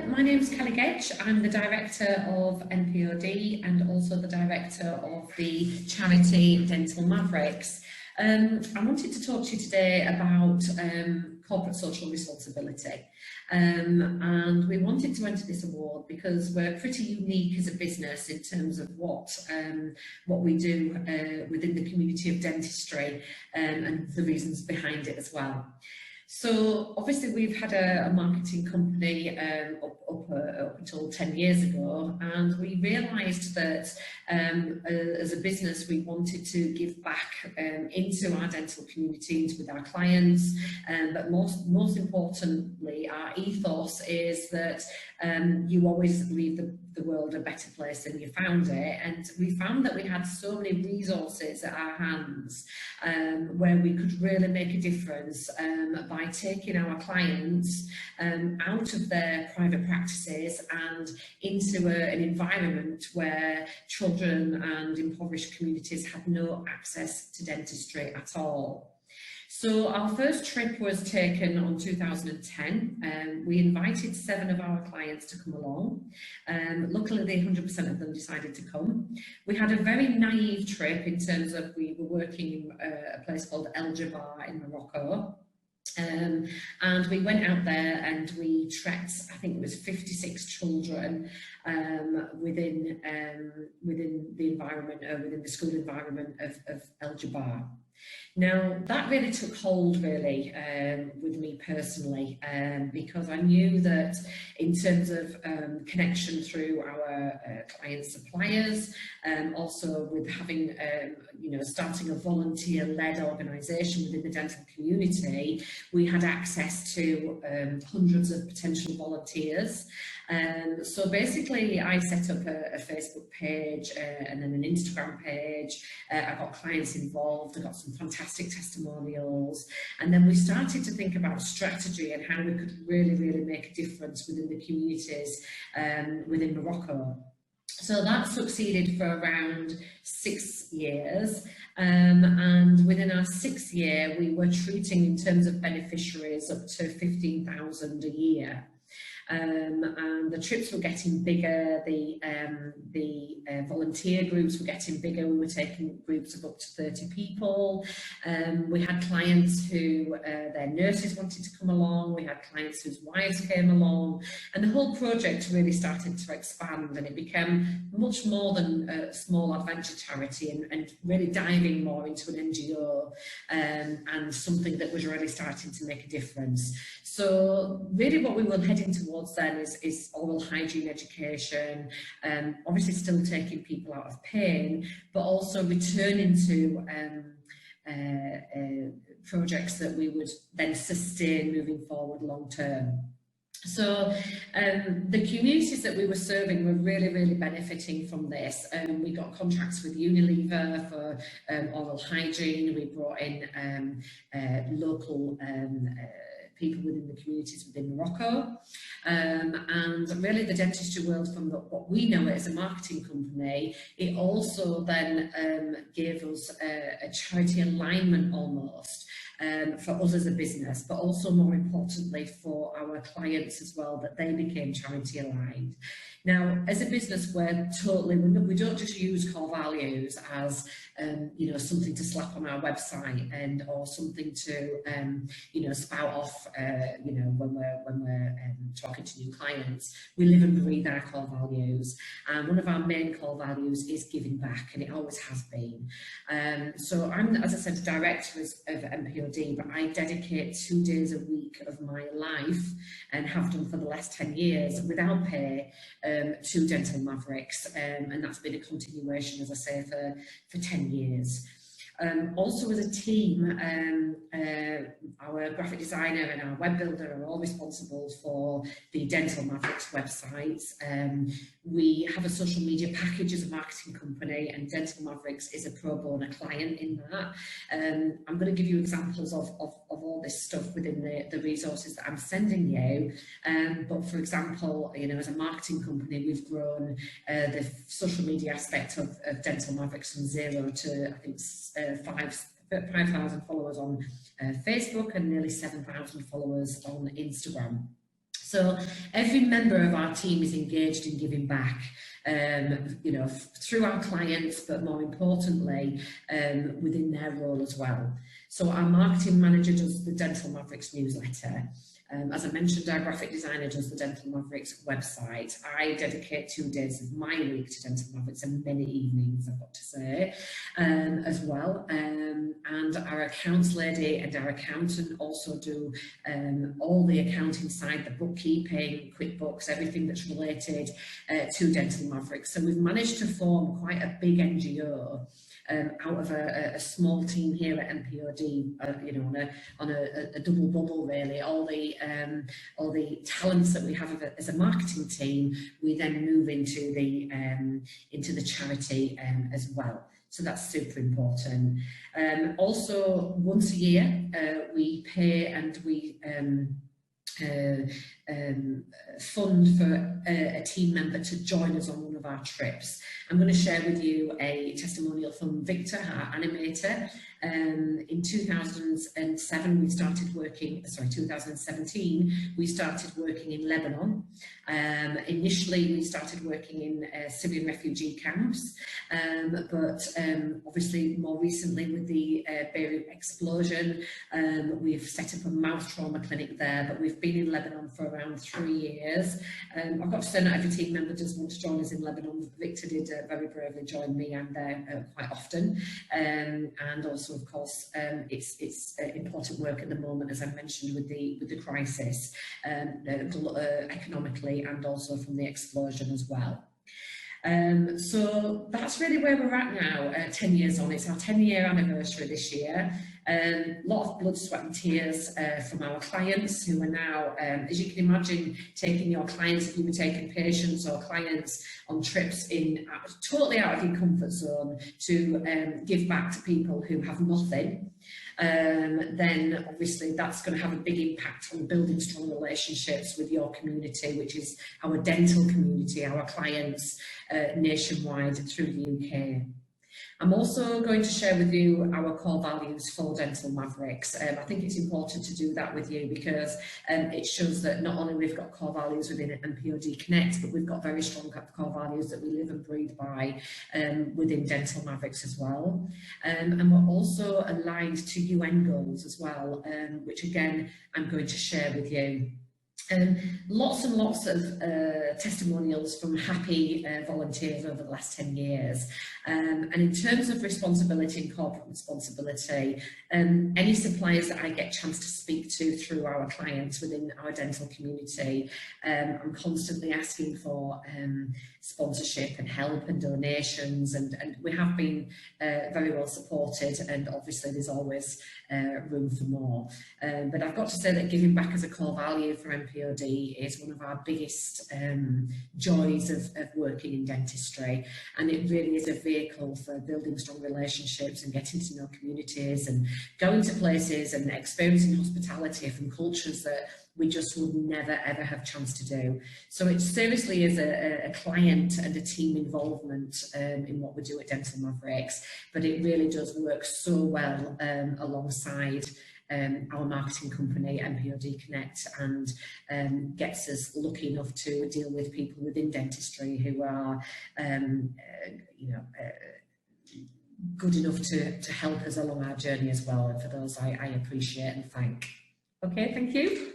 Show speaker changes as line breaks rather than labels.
my name's Cally Gedge. I'm the Director of NPOD and also the Director of the charity Dental Mavericks. I wanted to talk to you today about corporate social responsibility. And we wanted to enter this award because we're pretty unique as a business in terms of what we do within the community of dentistry and the reasons behind it as well. So obviously we've had a marketing company up until 10 years ago, and we realised that as a business we wanted to give back into our dental community, with our clients, but most importantly our ethos is that you always leave the world a better place than you found it. And we found that we had so many resources at our hands where we could really make a difference by taking our clients out of their private practices and into an environment where children and impoverished communities had no access to dentistry at all. So our first trip was taken on 2010. We invited 7 of our clients to come along. Luckily, 100% of them decided to come. We had a very naive trip in terms of we were working in a place called El Jabbar in Morocco. And we went out there and we trekked, I think it was 56 children within the environment, within the school environment of El Jabbar. Now that really took hold with me personally, because I knew that in terms of connection through our client suppliers, also with having starting a volunteer-led organisation within the dental community, we had access to hundreds of potential volunteers. So basically I set up a Facebook page and then an Instagram page. I got clients involved, I got some fantastic testimonials, and then we started to think about strategy and how we could really make a difference within the communities within Morocco. So that succeeded for around 6 years, and within our 6th year we were treating, in terms of beneficiaries, up to 15,000 a year. And the trips were getting bigger, the volunteer groups were getting bigger. We were taking groups of up to 30 people. We had clients who their nurses wanted to come along, we had clients whose wives came along, and the whole project really started to expand, and it became much more than a small adventure charity and really diving more into an NGO and something that was really starting to make a difference. So really what we were heading towards then is oral hygiene education, obviously still taking people out of pain, but also returning to projects that we would then sustain moving forward long term. So the communities that we were serving were really benefiting from this. We got contracts with Unilever for oral hygiene. We brought in local people within the communities within Morocco, and really the dentistry world, from what we know it as a marketing company, it also then gave us a charity alignment almost for us as a business, but also more importantly for our clients as well, that they became charity aligned. Now, as a business, we don't just use core values as something to slap on our website or something to spout off when we're talking to new clients. We live and breathe our core values, and one of our main core values is giving back, and it always has been. So I'm, as I said, director of NPOD, but I dedicate 2 days a week of my life, and have done for the last 10 years without pay, to Dental Mavericks, and that's been a continuation, as I say, for 10 years. Also as a team, our graphic designer and our web builder are all responsible for the Dental Mavericks websites. We have a social media package as a marketing company, and Dental Mavericks is a pro bono client in that. I'm going to give you examples of all this stuff within the resources that I'm sending you. But for example, as a marketing company, we've grown the social media aspect of Dental Mavericks from 0 to, I think, 5,000 followers on Facebook and nearly 7,000 followers on Instagram. So every member of our team is engaged in giving back, you know, through our clients, but more importantly, within their role as well. So our marketing manager does the Dental Mavericks newsletter. As I mentioned, our graphic designer does the Dental Mavericks website. I dedicate 2 days of my week to Dental Mavericks and many evenings, I've got to say, as well. And our accounts lady and our accountant also do all the accounting side, the bookkeeping, QuickBooks, everything that's related to Dental Mavericks. So we've managed to form quite a big NGO out of a small team here at MPOD, you know, on a double bubble really. All the talents that we have as a marketing team, we then move into the charity as well. So that's super important. Also, once a year, we pay and we fund for a team member to join us on one of our trips. I'm going to share with you a testimonial from Victor, our animator. In 2007 we started working, sorry, 2017 we started working in Lebanon. Initially we started working in Syrian refugee camps, but obviously more recently with the Beirut explosion, we've set up a mouth trauma clinic there, but we've been in Lebanon for around 3 years. I've got to say not every team member does want to join us in Lebanon. Victor did very bravely join me and quite often, and also of course it's important work at the moment, as I mentioned, with the crisis, economically and also from the explosion as well. So that's really where we're at now, 10 years on. It's our 10-year anniversary this year. A lot of blood, sweat and tears from our clients who are now, as you can imagine, taking your clients, if you were taking patients or clients on trips in totally out of your comfort zone to give back to people who have nothing. Then obviously that's going to have a big impact on building strong relationships with your community, which is our dental community, our clients nationwide through the UK. I'm also going to share with you our core values for Dental Mavericks. I think it's important to do that with you because it shows that not only we've got core values within MPOD Connect, but we've got very strong core values that we live and breathe by within Dental Mavericks as well. And we're also aligned to UN goals as well, which again, I'm going to share with you. Lots and lots of testimonials from happy volunteers over the last 10 years. And in terms of responsibility and corporate responsibility, any suppliers that I get a chance to speak to through our clients within our dental community, I'm constantly asking for sponsorship and help and donations, and we have been very well supported, and obviously there's always room for more. But I've got to say that giving back as a core value for MPOD is one of our biggest joys of working in dentistry, and it really is a vehicle for building strong relationships and getting to know communities and going to places and experiencing hospitality from cultures that we just would never ever have chance to do. So it seriously is a client and a team involvement in what we do at Dental Mavericks, but it really does work so well alongside our marketing company MPOD Connect, and gets us lucky enough to deal with people within dentistry who are you know, good enough to help us along our journey as well, and for those I appreciate and thank. Okay, thank you.